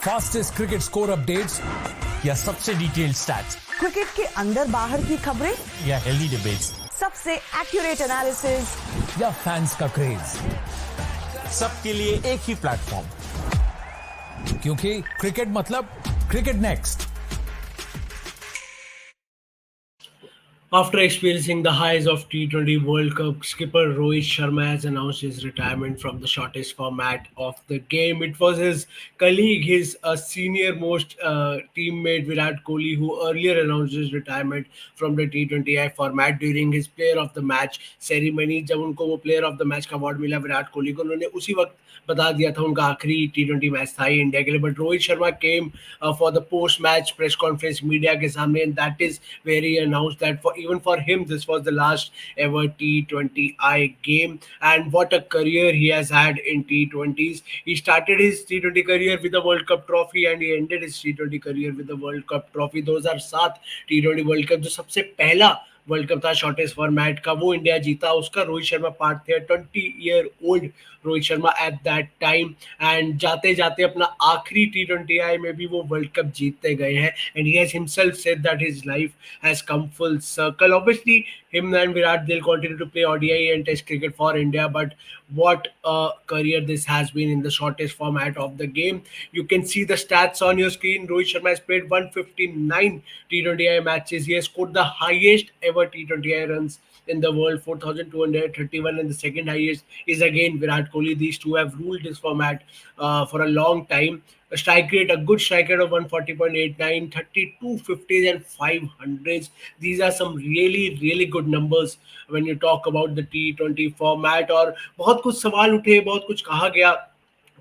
Fastest cricket score updates या सबसे detailed stats, cricket के अंदर बाहर की खबरें या हेल्दी डिबेट्स, सबसे एक्यूरेट एनालिसिस या फैंस का क्रेज, सबके लिए एक ही प्लेटफॉर्म, क्योंकि क्रिकेट मतलब cricket next. After experiencing the highs of T20 World Cup, skipper Rohit Sharma has announced his retirement from the shortest format of the game. It was his colleague, his senior-most teammate Virat Kohli, who earlier announced his retirement from the T20I format during his Player of the Match ceremony. जब उनको वो Player of the Match का award मिला विराट कोहली को, उन्होंने उसी वक्त बता दिया था उनका आखिरी T20 मैच था ही इंडिया के लिए. But Rohit Sharma came for the post match press conference media के सामने, and that is where he announced that for even for him this was the last ever T20I game. And what a career he has had in T20s. He started his T20 career with the World Cup trophy and he ended his T20 career with the World Cup trophy. 2007 T20 World Cup जो सबसे पहला world cup था shortest format का, वो India जीता. उसका Rohit Sharma part थे. 20-year-old Rohit Sharma at that time, and जाते जाते अपना आखिरी T20I में भी वो वर्ल्ड कप जीतते गए हैं. And he has himself said that his life has come full circle. Obviously him and Virat, they'll continue to play ODI and Test cricket for India, but what a career this has been in the shortest format of the game. You can see the stats on your screen. Rohit Sharma has played 159 T20I matches. He has scored the highest ever T20I runs in the world, 4,231, and the second highest is again Virat Kohli. These two have ruled this format for a long time. A strike rate, a good strike rate of 140.89, 32 50s and 500s. These are some really good numbers when you talk about the T20 format. और बहुत कुछ सवाल उठे, बहुत कुछ कहा गया,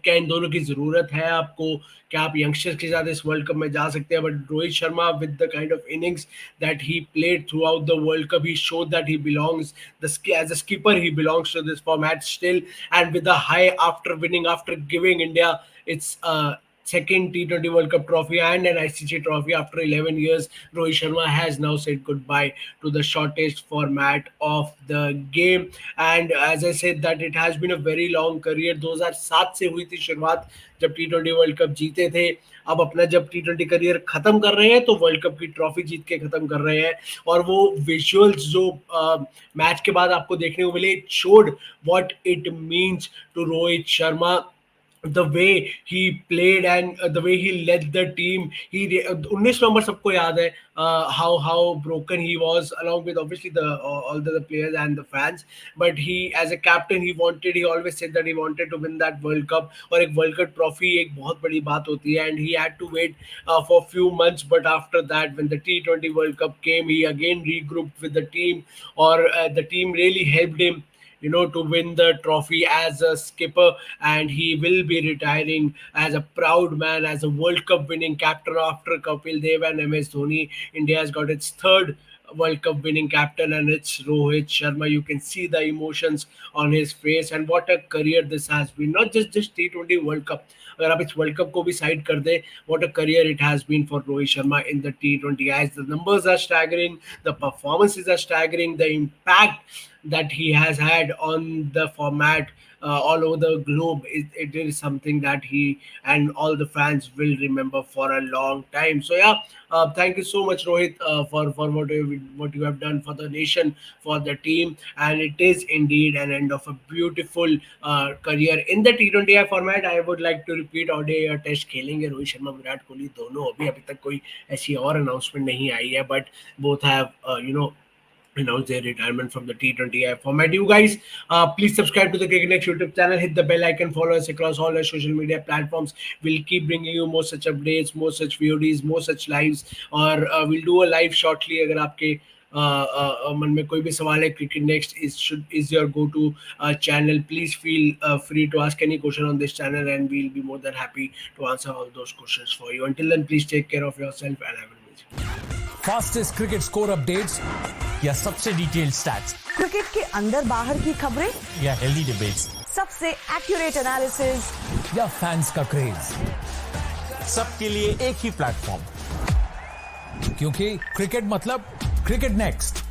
क्या इन दोनों की जरूरत है आपको, क्या आप यंगस्टर्स के साथ इस वर्ल्ड कप में जा सकते हैं. But Rohit Sharma with the kind of innings that he played throughout the World Cup, he showed that he belongs as a skipper, he belongs to this format still. And with the high after giving India its second T20 World Cup trophy and an ICC trophy after 11 years, Rohit Sharma has now said goodbye to the shortest format of the game. And as I said that it has been a very long career. 2007 से हुई थी शुरुआत जब T20 world cup जीते थे. अब अपना जब T20 करियर खत्म कर रहे हैं तो वर्ल्ड कप की ट्रॉफी जीत के खत्म कर रहे हैं. और वो विजुअल्स जो मैच के बाद आपको देखने को मिले, it showed what it means to Rohit Sharma. The way he played and the way he led the team. He 19 number सबको याद है, how broken he was, along with obviously all the players and the fans. But he as a captain, he always said that he wanted to win that World Cup. और एक World Cup trophy एक बहुत बड़ी बात होती है, and he had to wait for a few months. But after that, when the T20 World Cup came, he again regrouped with the team, or the team really helped him to win the trophy as a skipper. And he will be retiring as a proud man, as a World Cup winning captain after Kapil Dev and MS Dhoni. India has got its third World Cup winning captain, and it's Rohit Sharma. You can see the emotions on his face, and what a career this has been. Not just T20 World Cup. अगर आप इस world cup को भी side कर दें, what a career it has been for Rohit Sharma in the T20Is. The numbers are staggering, the performances are staggering, the impact that he has had on the format all over the globe, it is something that he and all the fans will remember for a long time. So yeah, thank you so much Rohit for what you have done for the nation, for the team. And it is indeed an end of a beautiful career in the T20I format. I would like to repeat, ODI और test खेलेंगे रोहित शर्मा विराट कोहली दोनों. अभी तक कोई ऐसी और announcement नहीं आई है, but both have announce their retirement from the T20I format. You guys, please subscribe to the Cricket Next YouTube channel, hit the bell icon, follow us across all our social media platforms. We'll keep bringing you more such updates, more such VODs, more such lives, और we'll do a live shortly. अगर आपके मन में कोई भी सवाल है, Cricket Next is your go-to channel. Please feel free to ask any question on this channel, and we'll be more than happy to answer all those questions for you. Until then, please take care of yourself and have an amazing. Fastest cricket score updates या सबसे detailed stats, cricket के अंदर बाहर की खबरें या healthy debates, सबसे accurate analysis या फैंस का क्रेज, सबके लिए एक ही प्लेटफॉर्म, क्योंकि क्रिकेट मतलब क्रिकेट नेक्स्ट.